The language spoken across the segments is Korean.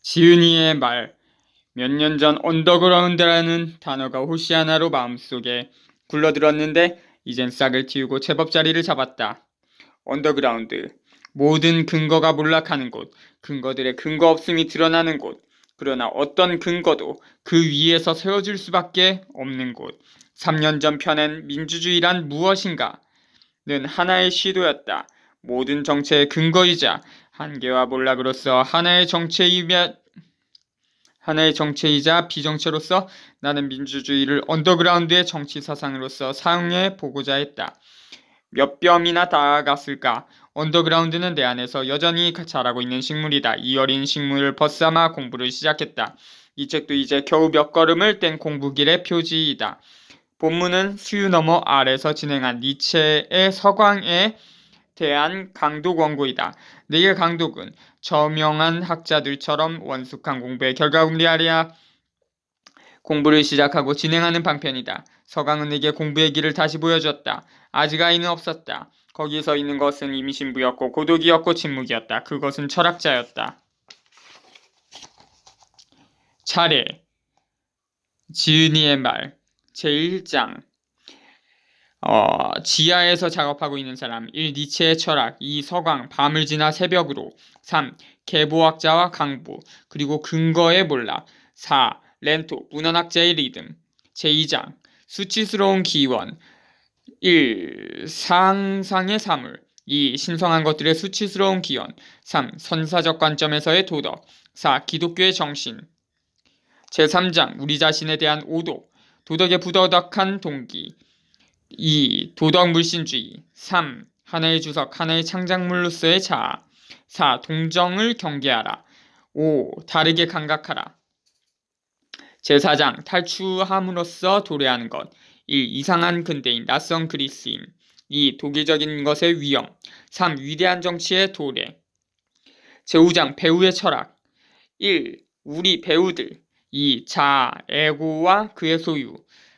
지은이의 말. 몇 년 전 언더그라운드라는 단어가 호시 하나로 마음속에 굴러들었는데 이젠 싹을 틔우고 제법 자리를 잡았다. 언더그라운드. 모든 근거가 몰락하는 곳, 근거들의 근거 없음이 드러나는 곳, 그러나 어떤 근거도 그 위에서 세워질 수밖에 없는 곳. 3년 전 펴낸 민주주의란 무엇인가? 는 하나의 시도였다. 모든 정체의 근거이자 한계와 몰락으로서 하나의 정체이자 비정체로서 나는 민주주의를 언더그라운드의 정치 사상으로서 사용해 보고자 했다. 몇 뼘이나 다가갔을까? 언더그라운드는 내 안에서 여전히 자라고 있는 식물이다. 이 어린 식물을 벗삼아 공부를 시작했다. 이 책도 이제 겨우 몇 걸음을 뗀 공부길의 표지이다. 본문은 수유 너머 아래서 진행한 니체의 서광에 대한 강독 원고이다. 내게 강독은 저명한 학자들처럼 원숙한 공부의 결과물이야. 공부를 시작하고 진행하는 방편이다. 서강은 내게 공부의 길을 다시 보여줬다. 아직 아이는 없었다. 거기 서 있는 것은 이미 신부였고 고독이었고 침묵이었다. 그것은 철학자였다. 차례. 지은이의 말. 제1장. 지하에서 작업하고 있는 사람. 1. 니체의 철학. 2. 서광. 밤을 지나 새벽으로. 3. 계보학자와 강부. 그리고 근거의 몰락. 4. 렌토. 문헌학자의 리듬. 제2장. 수치스러운 기원. 1. 상상의 사물. 2. 신성한 것들의 수치스러운 기원. 3. 선사적 관점에서의 도덕. 4. 기독교의 정신. 제3장. 우리 자신에 대한 오도. 도덕의 부도덕한 동기. 2. 도덕 물신주의. 3. 하나의 주석, 하나의 창작물로서의 자아. 4. 동정을 경계하라. 5. 다르게 감각하라. 제4장 탈추함으로써 도래하는 것. 1. 이상한 근대인, 낯선 그리스인. 2. 독일적인 것의 위험. 3. 위대한 정치의 도래. 제5장 배우의 철학. 1. 우리 배우들. 2. 자아, 에고와 그의 소유.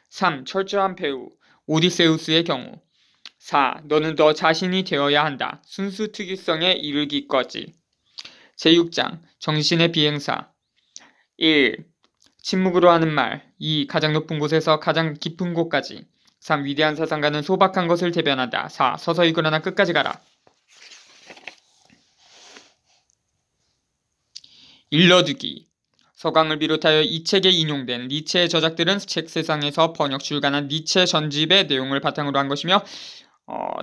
3. 철저한 배우. 오디세우스의 경우. 4. 너는 너 자신이 되어야 한다. 순수 특이성에 이르기까지. 제6장 정신의 비행사. 1. 침묵으로 하는 말. 2. 가장 높은 곳에서 가장 깊은 곳까지. 3. 위대한 사상가는 소박한 것을 대변한다. 4. 서서히 그러나 끝까지 가라. 일러두기. 서강을 비롯하여 이 책에 인용된 니체의 저작들은 책 세상에서 번역 출간한 니체 전집의 내용을 바탕으로 한 것이며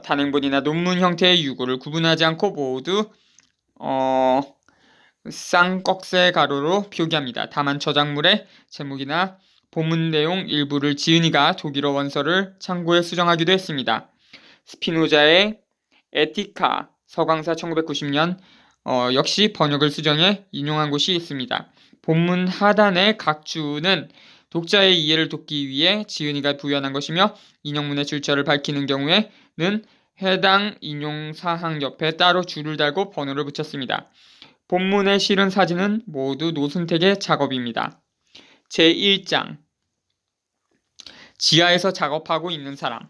단행본이나 논문 형태의 유고를 구분하지 않고 모두 쌍꺽쇠 가로로 표기합니다. 다만 저작물의 제목이나 본문 내용 일부를 지은이가 독일어 원서를 참고해 수정하기도 했습니다. 스피노자의 에티카 서강사 1990년 역시 번역을 수정해 인용한 곳이 있습니다. 본문 하단의 각주는 독자의 이해를 돕기 위해 지은이가 부연한 것이며 인용문의 출처를 밝히는 경우에는 해당 인용사항 옆에 따로 줄을 달고 번호를 붙였습니다. 본문에 실은 사진은 모두 노순택의 작업입니다. 제1장 지하에서 작업하고 있는 사람.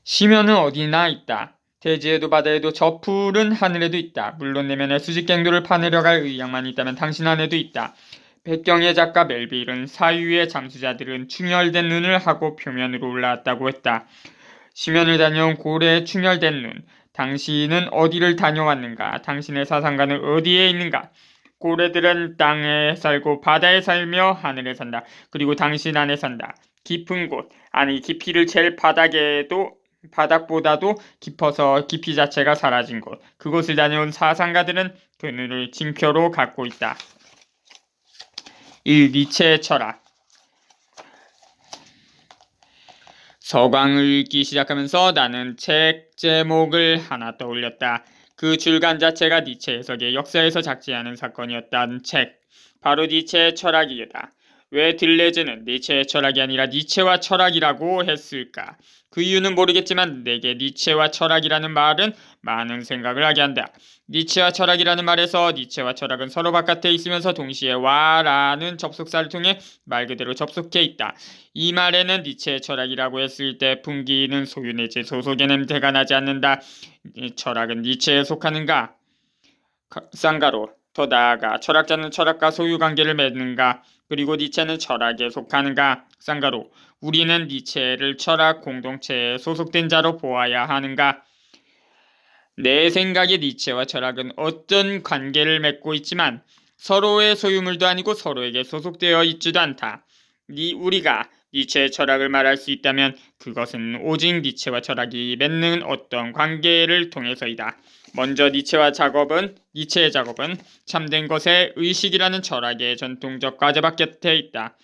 심연은 어디나 있다. 대지에도 바다에도 저 푸른 하늘에도 있다. 물론 내면에 수직갱도를 파내려갈 의향만 있다면 당신 안에도 있다. 백경의 작가 멜빌은 사유의 잠수자들은 충혈된 눈을 하고 표면으로 올라왔다고 했다. 심연을 다녀온 고래의 충혈된 눈. 당신은 어디를 다녀왔는가? 당신의 사상가는 어디에 있는가? 고래들은 땅에 살고 바다에 살며 하늘에 산다. 그리고 당신 안에 산다. 깊은 곳, 아니 깊이를 잴 바닥보다도 깊어서 깊이 자체가 사라진 곳. 그곳을 다녀온 사상가들은 그 눈을 징표로 갖고 있다. 1. 니체의 철학. 서강을 읽기 시작하면서 나는 책 제목을 하나 떠올렸다. 그 줄간 자체가 니체 해석의 역사에서 작지 않은 사건이었다는 책. 바로 니체의 철학이다. 왜 들레즈는 니체의 철학이 아니라 니체와 철학이라고 했을까? 그 이유는 모르겠지만 내게 니체와 철학이라는 말은 많은 생각을 하게 한다. 니체와 철학이라는 말에서 니체와 철학은 서로 바깥에 있으면서 동시에 와라는 접속사를 통해 말 그대로 접속해 있다. 이 말에는 니체의 철학이라고 했을 때 풍기는 소유 내지 소속의 냄새가 나지 않는다. 철학은 니체에 속하는가? 쌍가로. 더 나아가 철학자는 철학과 소유관계를 맺는가? 그리고 니체는 철학에 속하는가? 쌍가로. 우리는 니체를 철학 공동체에 소속된 자로 보아야 하는가? 내 생각에 니체와 철학은 어떤 관계를 맺고 있지만 서로의 소유물도 아니고 서로에게 소속되어 있지도 않다. 우리가 니체의 철학을 말할 수 있다면 그것은 오직 니체와 철학이 맺는 어떤 관계를 통해서이다. 먼저 니체의 작업은 참된 것의 의식이라는 철학의 전통적 과제밖 곁에 있다.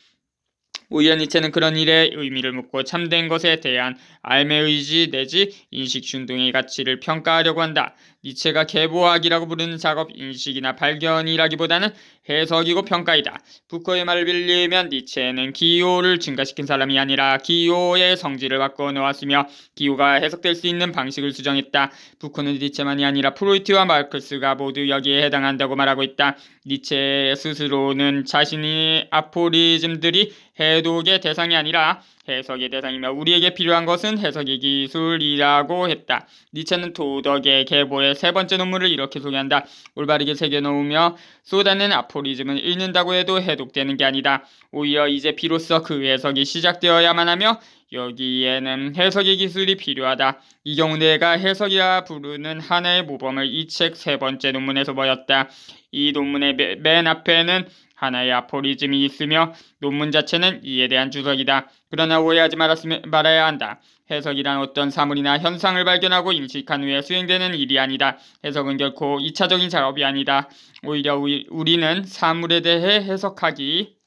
오히려 니체는 그런 일의 의미를 묻고 참된 것에 대한 삶의 의지 내지 인식 준동의 가치를 평가하려고 한다. 니체가 계보학이라고 부르는 작업 인식이나 발견이라기보다는 해석이고 평가이다. 부코의 말을 빌리면 니체는 기호를 증가시킨 사람이 아니라 기호의 성질을 바꿔 놓았으며 기호가 해석될 수 있는 방식을 수정했다. 부코는 니체만이 아니라 프로이트와 마르크스가 모두 여기에 해당한다고 말하고 있다. 니체 스스로는 자신의 아포리즘들이 해독의 대상이 아니라 해석의 대상이며 우리에게 필요한 것은 해석의 기술이라고 했다. 니체는 도덕의 계보의 세 번째 논문을 이렇게 소개한다. 올바르게 새겨놓으며 쏟아낸 아포리즘은 읽는다고 해도 해독되는 게 아니다. 오히려 이제 비로소 그 해석이 시작되어야만 하며 여기에는 해석의 기술이 필요하다. 이 경우 내가 해석이라 부르는 하나의 모범을 이 책 세 번째 논문에서 보였다. 이 논문의 맨 앞에는 하나의 아포리즘이 있으며 논문 자체는 이에 대한 주석이다. 그러나 오해하지 말아야 한다. 해석이란 어떤 사물이나 현상을 발견하고 인식한 후에 수행되는 일이 아니다. 해석은 결코 2차적인 작업이 아니다. 오히려 우리는 사물에 대해 해석하기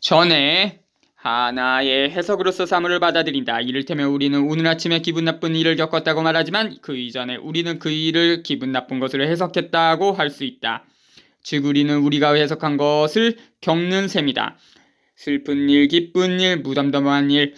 전에 하나의 해석으로서 사물을 받아들인다. 이를테면 우리는 오늘 아침에 기분 나쁜 일을 겪었다고 말하지만 그 이전에 우리는 그 일을 기분 나쁜 것으로 해석했다고 할 수 있다. 즉 우리는 우리가 해석한 것을 겪는 셈이다. 슬픈 일, 기쁜 일, 무덤덤한 일.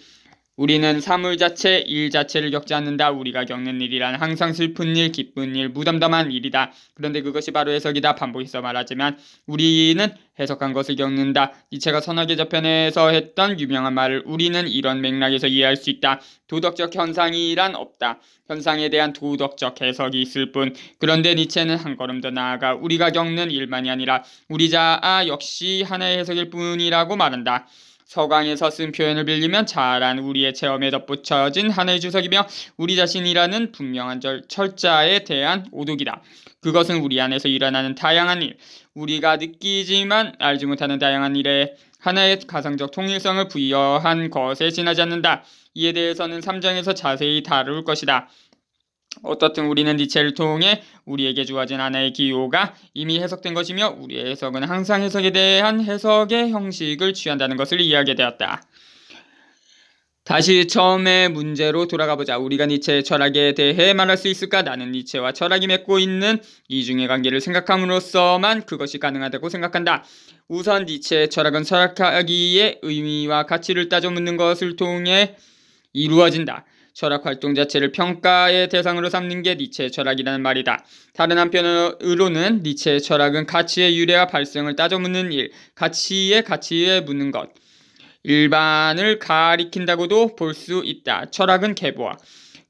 우리는 사물 자체, 일 자체를 겪지 않는다. 우리가 겪는 일이란 항상 슬픈 일, 기쁜 일, 무덤덤한 일이다. 그런데 그것이 바로 해석이다. 반복해서 말하지만 우리는 해석한 것을 겪는다. 니체가 선악의 저편에서 했던 유명한 말을 우리는 이런 맥락에서 이해할 수 있다. 도덕적 현상이란 없다. 현상에 대한 도덕적 해석이 있을 뿐. 그런데 니체는 한 걸음 더 나아가 우리가 겪는 일만이 아니라 우리 자아 역시 하나의 해석일 뿐이라고 말한다. 서강에서 쓴 표현을 빌리면 자아란 우리의 체험에 덧붙여진 하나의 주석이며 우리 자신이라는 분명한 철자에 대한 오독이다. 그것은 우리 안에서 일어나는 다양한 일, 우리가 느끼지만 알지 못하는 다양한 일에 하나의 가상적 통일성을 부여한 것에 지나지 않는다. 이에 대해서는 3장에서 자세히 다룰 것이다. 어떻든 우리는 니체를 통해 우리에게 주어진 하나의 기호가 이미 해석된 것이며 우리의 해석은 항상 해석에 대한 해석의 형식을 취한다는 것을 이해하게 되었다. 다시 처음의 문제로 돌아가보자. 우리가 니체의 철학에 대해 말할 수 있을까? 나는 니체와 철학이 맺고 있는 이중의 관계를 생각함으로써만 그것이 가능하다고 생각한다. 우선 니체의 철학은 철학하기의 의미와 가치를 따져 묻는 것을 통해 이루어진다. 철학 활동 자체를 평가의 대상으로 삼는 게 니체의 철학이라는 말이다. 다른 한편으로는 니체의 철학은 가치의 유래와 발생을 따져 묻는 일, 가치에 묻는 것, 일반을 가리킨다고도 볼 수 있다. 철학은 계보와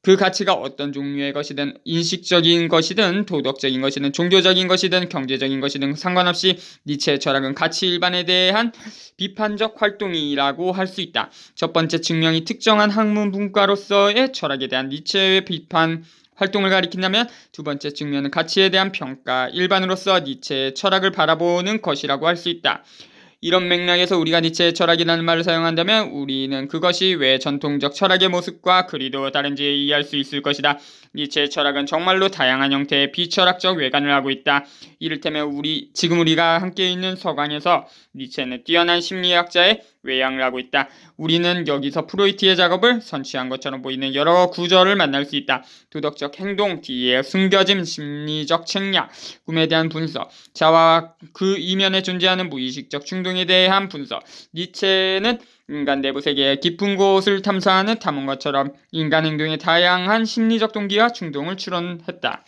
그 가치가 어떤 종류의 것이든 인식적인 것이든 도덕적인 것이든 종교적인 것이든 경제적인 것이든 상관없이 니체의 철학은 가치 일반에 대한 비판적 활동이라고 할 수 있다. 첫 번째 측면이 특정한 학문 문과로서의 철학에 대한 니체의 비판 활동을 가리킨다면 두 번째 측면은 가치에 대한 평가 일반으로서 니체의 철학을 바라보는 것이라고 할 수 있다. 이런 맥락에서 우리가 니체의 철학이라는 말을 사용한다면 우리는 그것이 왜 전통적 철학의 모습과 그리도 다른지 이해할 수 있을 것이다. 니체의 철학은 정말로 다양한 형태의 비철학적 외관을 하고 있다. 이를테면 지금 우리가 함께 있는 서강에서 니체는 뛰어난 심리학자의 외양을 하고 있다. 우리는 여기서 프로이트의 작업을 선취한 것처럼 보이는 여러 구절을 만날 수 있다. 도덕적 행동 뒤에 숨겨진 심리적 책략, 꿈에 대한 분석, 자아와 그 이면에 존재하는 무의식적 충동에 대한 분석. 니체는 인간 내부 세계의 깊은 곳을 탐사하는 탐험가처럼 인간 행동의 다양한 심리적 동기와 충동을 추론했다.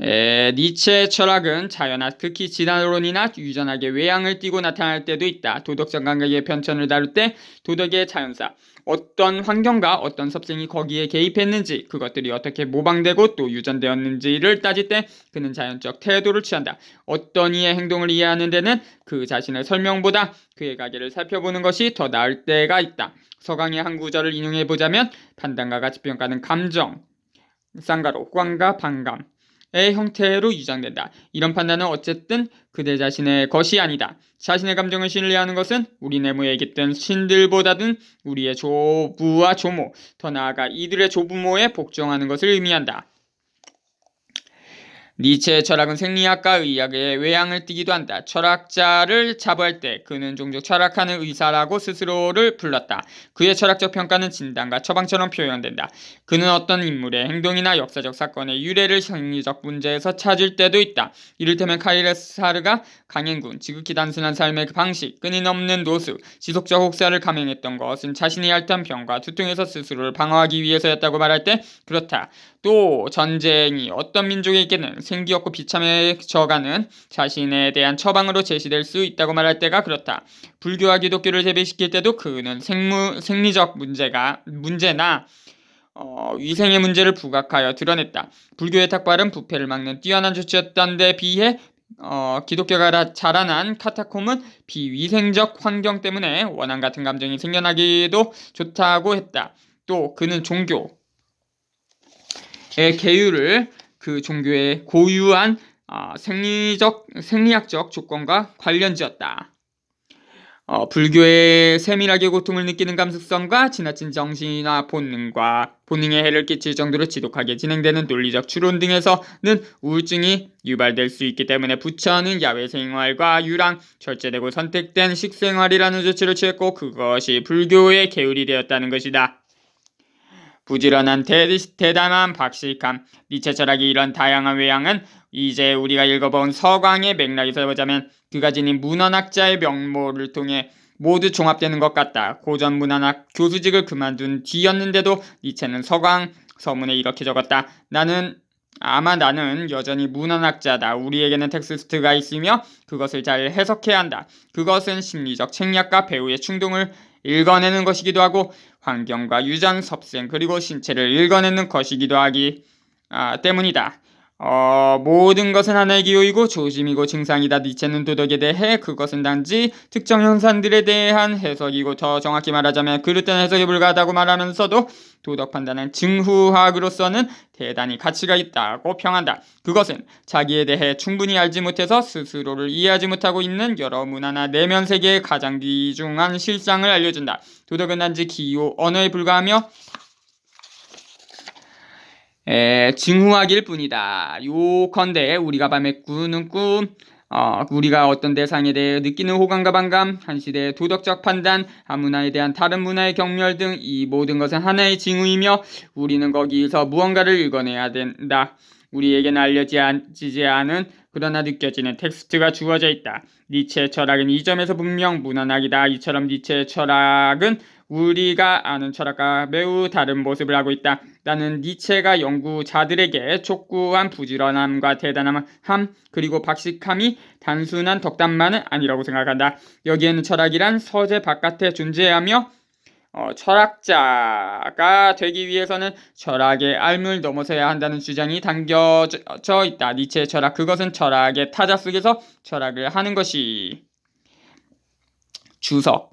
니체의 철학은 자연학, 특히 진화론이나 유전학의 외양을 띠고 나타날 때도 있다. 도덕적 감각의 편천을 다룰 때 도덕의 자연사, 어떤 환경과 어떤 섭생이 거기에 개입했는지, 그것들이 어떻게 모방되고 또 유전되었는지를 따질 때 그는 자연적 태도를 취한다. 어떤 이의 행동을 이해하는 데는 그 자신의 설명보다 그의 가계를 살펴보는 것이 더 나을 때가 있다. 서강의 한 구절을 인용해보자면 판단과 가치평가는 감정, 쌍가로, 호감과 반감 의 형태로 유장된다. 이런 판단은 어쨌든 그대 자신의 것이 아니다. 자신의 감정을 신뢰하는 것은 우리 내부에 있던 신들보다는 우리의 조부와 조모, 더 나아가 이들의 조부모에 복종하는 것을 의미한다. 니체의 철학은 생리학과 의학의 외양을 띠기도 한다. 철학자를 자부할 때 그는 종종 철학하는 의사라고 스스로를 불렀다. 그의 철학적 평가는 진단과 처방처럼 표현된다. 그는 어떤 인물의 행동이나 역사적 사건의 유래를 생리적 문제에서 찾을 때도 있다. 이를테면 카이레사르가 강행군, 지극히 단순한 삶의 방식, 끊임없는 노수, 지속적 혹사를 감행했던 것은 자신이 앓던 병과 두통에서 스스로를 방어하기 위해서였다고 말할 때 그렇다. 또 전쟁이 어떤 민족에게는 생기없고 비참해져가는 자신에 대한 처방으로 제시될 수 있다고 말할 때가 그렇다. 불교와 기독교를 대비시킬 때도 그는 생리적 문제나 위생의 문제를 부각하여 드러냈다. 불교의 탁발은 부패를 막는 뛰어난 조치였던 데 비해 기독교가 자라난 카타콤은 비위생적 환경 때문에 원한 같은 감정이 생겨나기도 좋다고 했다. 또 그는 종교의 계율을 그 종교의 고유한 생리학적 조건과 관련지었다. 불교의 세밀하게 고통을 느끼는 감수성과 지나친 정신이나 본능에 해를 끼칠 정도로 지독하게 진행되는 논리적 추론 등에서는 우울증이 유발될 수 있기 때문에 부처는 야외 생활과 유랑, 절제되고 선택된 식생활이라는 조치를 취했고 그것이 불교의 계율이 되었다는 것이다. 부지런한 대담한 박식함, 니체 철학이 이런 다양한 외양은 이제 우리가 읽어본 서강의 맥락에서 보자면 그가 지닌 문헌학자의 명모를 통해 모두 종합되는 것 같다. 고전 문헌학 교수직을 그만둔 뒤였는데도 니체는 서강 서문에 이렇게 적었다. 나는 여전히 문헌학자다. 우리에게는 텍스트가 있으며 그것을 잘 해석해야 한다. 그것은 심리적 책략과 배우의 충동을 읽어내는 것이기도 하고 환경과 유전, 섭생 그리고 신체를 읽어내는 것이기도 하기 때문이다. 모든 것은 하나의 기호이고 조짐이고 증상이다. 니체는 도덕에 대해 그것은 단지 특정 현상들에 대한 해석이고 더 정확히 말하자면 그릇된 해석에 불과하다고 말하면서도 도덕 판단은 증후학으로서는 대단히 가치가 있다고 평한다. 그것은 자기에 대해 충분히 알지 못해서 스스로를 이해하지 못하고 있는 여러 문화나 내면 세계의 가장 귀중한 실상을 알려준다. 도덕은 단지 기호, 언어에 불과하며 증후학일 뿐이다. 요컨대 우리가 밤에 꾸는 꿈, 우리가 어떤 대상에 대해 느끼는 호감과 반감, 한 시대의 도덕적 판단, 한 문화에 대한 다른 문화의 경멸 등 이 모든 것은 하나의 징후이며 우리는 거기서 무언가를 읽어내야 된다. 우리에게는 알려지지 않은 그러나 느껴지는 텍스트가 주어져 있다. 니체의 철학은 이 점에서 분명 문헌학이다. 이처럼 니체의 철학은 우리가 아는 철학과 매우 다른 모습을 하고 있다. 나는 니체가 연구자들에게 촉구한 부지런함과 대단함 그리고 박식함이 단순한 덕담만은 아니라고 생각한다. 여기에는 철학이란 서재 바깥에 존재하며 철학자가 되기 위해서는 철학의 알을 넘어서야 한다는 주장이 담겨져 있다. 니체의 철학, 그것은 철학의 타자 속에서 철학을 하는 것이 주석.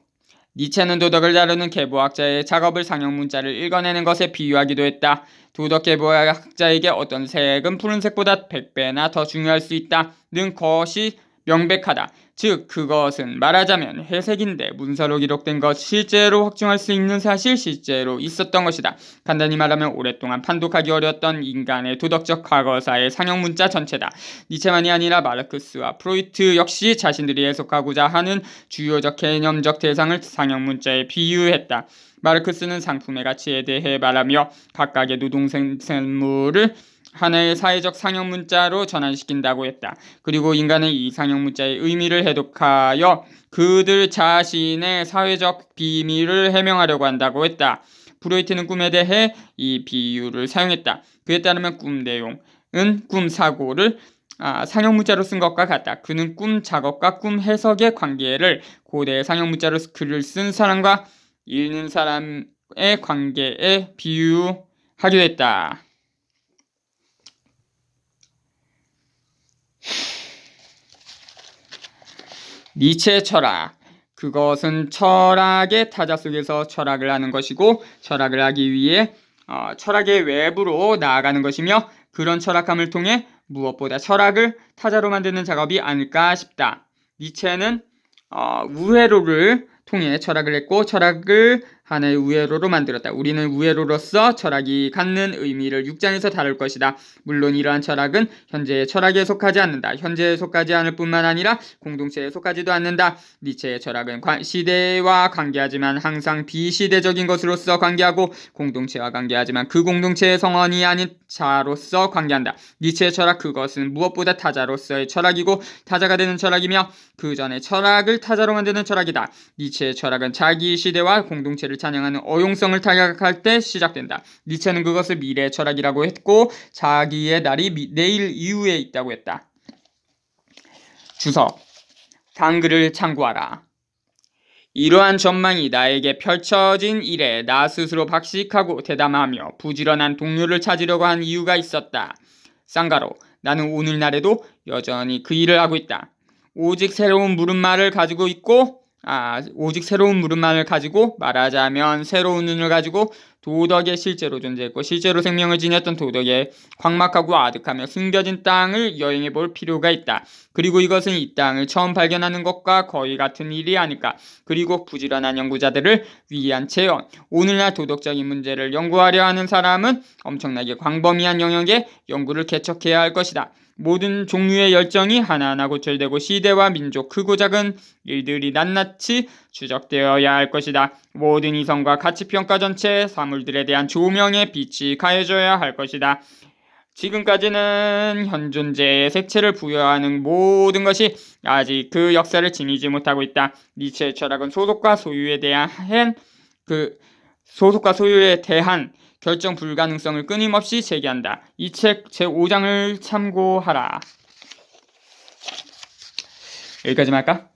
니체는 도덕을 다루는 계보학자의 작업을 상형 문자를 읽어내는 것에 비유하기도 했다. 도덕 계보학자에게 어떤 색은 푸른색보다 100배나 더 중요할 수 있다. 는 것이 명백하다. 즉 그것은 말하자면 해석인데 문서로 기록된 것, 실제로 확증할 수 있는 사실, 실제로 있었던 것이다. 간단히 말하면 오랫동안 판독하기 어려웠던 인간의 도덕적 과거사의 상형문자 전체다. 니체만이 아니라 마르크스와 프로이트 역시 자신들이 해석하고자 하는 주요적 개념적 대상을 상형문자에 비유했다. 마르크스는 상품의 가치에 대해 말하며 각각의 노동생물을 하나의 사회적 상형문자로 전환시킨다고 했다. 그리고 인간은 이 상형문자의 의미를 해독하여 그들 자신의 사회적 비밀을 해명하려고 한다고 했다. 프로이트는 꿈에 대해 이 비유를 사용했다. 그에 따르면 꿈 내용은 꿈 사고를 상형문자로 쓴 것과 같다. 그는 꿈 작업과 꿈 해석의 관계를 고대 상형문자로 글을 쓴 사람과 읽는 사람의 관계에 비유하기도 했다. 니체의 철학. 그것은 철학의 타자 속에서 철학을 하는 것이고 철학을 하기 위해 철학의 외부로 나아가는 것이며 그런 철학함을 통해 무엇보다 철학을 타자로 만드는 작업이 아닐까 싶다. 니체는 우회로를 통해 철학을 했고 철학을 하나의 우회로로 만들었다. 우리는 우회로로서 철학이 갖는 의미를 6장에서 다룰 것이다. 물론 이러한 철학은 현재의 철학에 속하지 않는다. 현재에 속하지 않을 뿐만 아니라 공동체에 속하지도 않는다. 니체의 철학은 시대와 관계하지만 항상 비시대적인 것으로서 관계하고 공동체와 관계하지만 그 공동체의 성원이 아닌 자로서 관계한다. 니체의 철학, 그것은 무엇보다 타자로서의 철학이고 타자가 되는 철학이며 그 전에 철학을 타자로 만드는 철학이다. 니체의 철학은 자기 시대와 공동체를 찬양하는 어용성을 타격할 때 시작된다. 니체는 그것을 미래의 철학이라고 했고 자기의 날이 내일 이후에 있다고 했다. 주석. 단글을 참고하라. 이러한 전망이 나에게 펼쳐진 이래 나 스스로 박식하고 대담하며 부지런한 동료를 찾으려고 한 이유가 있었다. 쌍가로. 나는 오늘날에도 여전히 그 일을 하고 있다. 오직 새로운 물음말을 가지고 말하자면 새로운 눈을 가지고 도덕에 실제로 존재했고 실제로 생명을 지녔던 도덕에 광막하고 아득하며 숨겨진 땅을 여행해 볼 필요가 있다. 그리고 이것은 이 땅을 처음 발견하는 것과 거의 같은 일이 아닐까. 그리고 부지런한 연구자들을 위한 체험. 오늘날 도덕적인 문제를 연구하려 하는 사람은 엄청나게 광범위한 영역의 연구를 개척해야 할 것이다. 모든 종류의 열정이 하나하나 고철되고 시대와 민족 크고 작은 일들이 낱낱이 추적되어야 할 것이다. 모든 이성과 가치평가 전체 사물들에 대한 조명의 빛이 가해져야 할 것이다. 지금까지는 현존재의 색채를 부여하는 모든 것이 아직 그 역사를 지니지 못하고 있다. 니체의 철학은 소속과 소유에 대한 결정 불가능성을 끊임없이 제기한다. 이 책 제5장을 참고하라. 여기까지만 할까?